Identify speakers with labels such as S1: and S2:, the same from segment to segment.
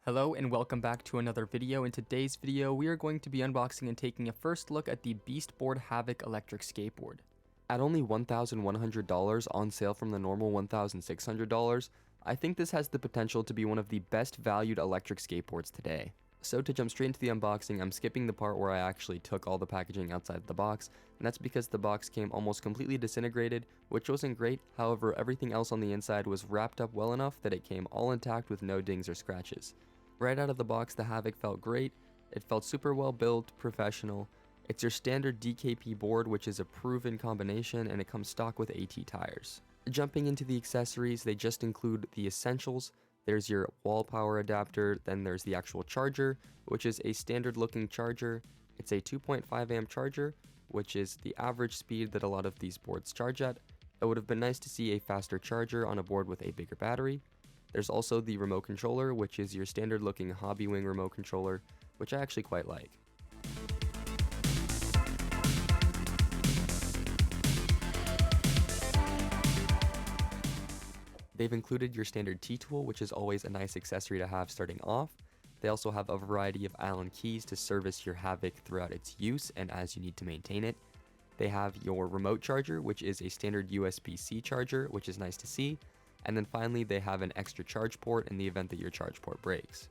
S1: Hello and welcome back to another video. In today's video, we are going to be unboxing and taking a first look at the Skateboard Havoc electric skateboard. At only $1,100 on sale from the normal $1,600, I think this has the potential to be one of the best valued electric skateboards today. So to jump straight into the unboxing, I'm skipping the part where I actually took all the packaging outside the box, and that's because the box came almost completely disintegrated, which wasn't great. However, everything else on the inside was wrapped up well enough that it came all intact with no dings or scratches. Right out of the box, the Havoc felt great. It felt super well built, professional. It's your standard DKP board, which is a proven combination, and it comes stock with AT tires. Jumping into the accessories, they just include the essentials. There's your wall power adapter, then there's the actual charger, which is a standard looking charger. It's a 2.5 amp charger, which is the average speed that a lot of these boards charge at. It would have been nice to see a faster charger on a board with a bigger battery. There's also the remote controller, which is your standard looking Hobby Wing remote controller, which I actually quite like. They've included your standard T-tool, which is always a nice accessory to have starting off. They also have a variety of Allen keys to service your Havoc throughout its use and as you need to maintain it. They have your remote charger, which is a standard USB-C charger, which is nice to see. And then finally, they have an extra charge port in the event that your charge port breaks.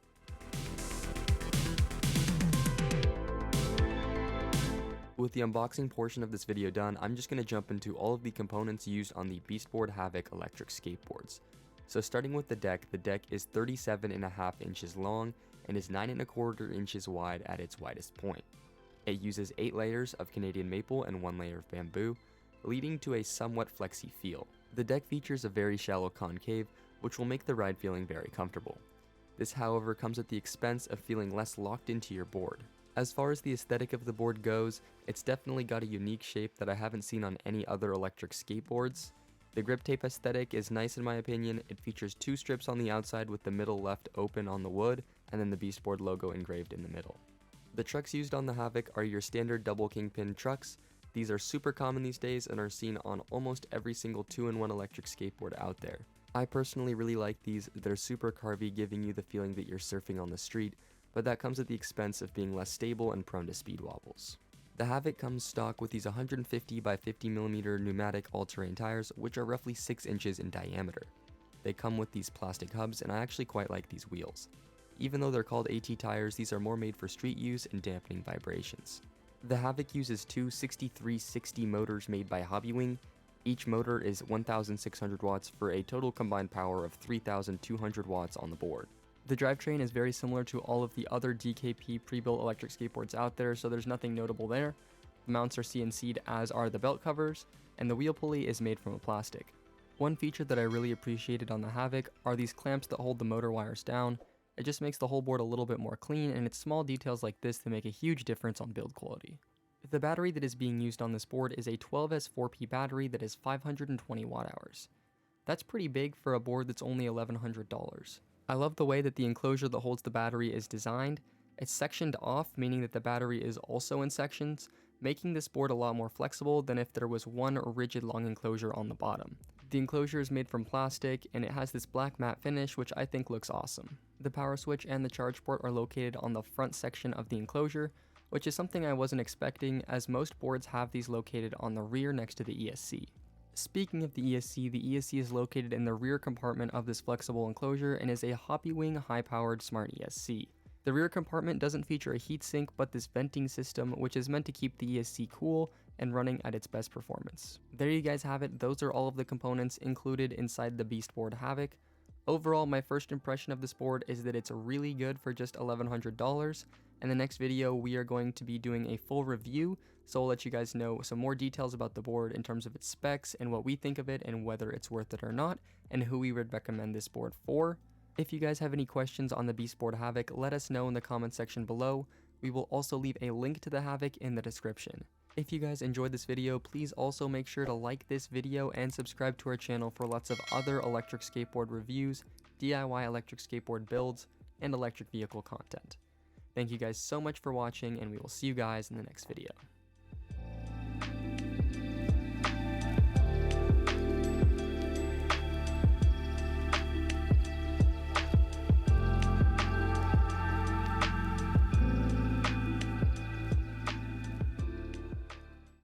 S1: With the unboxing portion of this video done, I'm just going to jump into all of the components used on the Skateboard Havoc electric skateboards. So starting with the deck is 37.5 inches long and is 9.25 inches wide at its widest point. It uses 8 layers of Canadian maple and 1 layer of bamboo, leading to a somewhat flexy feel. The deck features a very shallow concave, which will make the ride feeling very comfortable. This, however, comes at the expense of feeling less locked into your board. As far as the aesthetic of the board goes, it's definitely got a unique shape that I haven't seen on any other electric skateboards. The grip tape aesthetic is nice in my opinion. It features 2 strips on the outside with the middle left open on the wood, and then the Skateboard logo engraved in the middle. The trucks used on the Havoc are your standard double kingpin trucks. These are super common these days and are seen on almost every single 2-in-1 electric skateboard out there. I personally really like these. They're super carvy, giving you the feeling that you're surfing on the street, but that comes at the expense of being less stable and prone to speed wobbles. The Havoc comes stock with these 150 by 50mm pneumatic all-terrain tires, which are roughly 6 inches in diameter. They come with these plastic hubs, and I actually quite like these wheels. Even though they're called AT tires, these are more made for street use and dampening vibrations. The Havoc uses 2 6360 motors made by Hobby Wing. Each motor is 1,600 watts for a total combined power of 3,200 watts on the board. The drivetrain is very similar to all of the other DKP pre-built electric skateboards out there, so there's nothing notable there. The mounts are CNC'd, as are the belt covers, and the wheel pulley is made from a plastic. One feature that I really appreciated on the Havoc are these clamps that hold the motor wires down. It just makes the whole board a little bit more clean, and it's small details like this that make a huge difference on build quality. The battery that is being used on this board is a 12S4P battery that is 520 watt hours. That's pretty big for a board that's only $1,100. I love the way that the enclosure that holds the battery is designed. It's sectioned off, meaning that the battery is also in sections, making this board a lot more flexible than if there was one rigid long enclosure on the bottom. The enclosure is made from plastic, and it has this black matte finish, which I think looks awesome. The power switch and the charge port are located on the front section of the enclosure, which is something I wasn't expecting, as most boards have these located on the rear next to the ESC. Speaking of the ESC is located in the rear compartment of this flexible enclosure and is a Hobby Wing high-powered smart ESC. The rear compartment doesn't feature a heatsink, but this venting system, which is meant to keep the ESC cool and running at its best performance. There you guys have it. Those are all of the components included inside the Skateboard Havoc. Overall, my first impression of this board is that it's really good for just $1,100. In the next video, we are going to be doing a full review, so I'll let you guys know some more details about the board in terms of its specs and what we think of it and whether it's worth it or not, and who we would recommend this board for. If you guys have any questions on the Skateboard Havoc, let us know in the comment section below. We will also leave a link to the Havoc in the description. If you guys enjoyed this video, please also make sure to like this video and subscribe to our channel for lots of other electric skateboard reviews, DIY electric skateboard builds, and electric vehicle content. Thank you guys so much for watching, and we will see you guys in the next video.